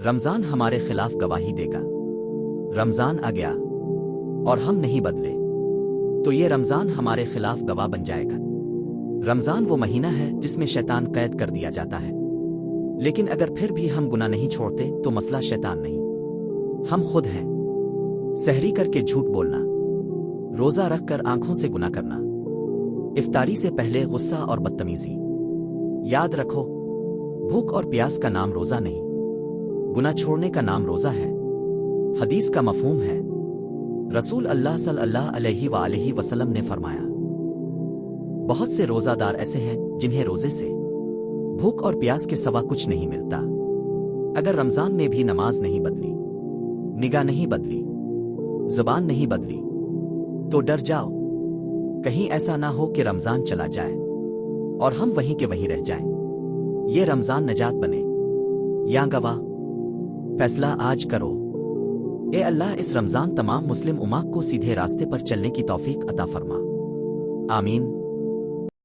رمضان ہمارے خلاف گواہی دے گا۔ رمضان آ گیا اور ہم نہیں بدلے تو یہ رمضان ہمارے خلاف گواہ بن جائے گا۔ رمضان وہ مہینہ ہے جس میں شیطان قید کر دیا جاتا ہے، لیکن اگر پھر بھی ہم گناہ نہیں چھوڑتے تو مسئلہ شیطان نہیں، ہم خود ہیں۔ سحری کر کے جھوٹ بولنا، روزہ رکھ کر آنکھوں سے گناہ کرنا، افطاری سے پہلے غصہ اور بدتمیزی۔ یاد رکھو، بھوک اور پیاس کا نام روزہ نہیں، گناہ چھوڑنے کا نام روزہ ہے۔ حدیث کا مفہوم ہے، رسول اللہ صلی اللہ علیہ وآلہ وسلم نے فرمایا، بہت سے روزہ دار ایسے ہیں جنہیں روزے سے بھوک اور پیاس کے سوا کچھ نہیں ملتا۔ اگر رمضان میں بھی نماز نہیں بدلی، نگاہ نہیں بدلی، زبان نہیں بدلی تو ڈر جاؤ، کہیں ایسا نہ ہو کہ رمضان چلا جائے اور ہم وہیں کے وہیں رہ جائیں۔ یہ رمضان نجات بنے یا گواہ، فیصلہ آج کرو۔ اے اللہ، اس رمضان تمام مسلم امت کو سیدھے راستے پر چلنے کی توفیق عطا فرما، آمین۔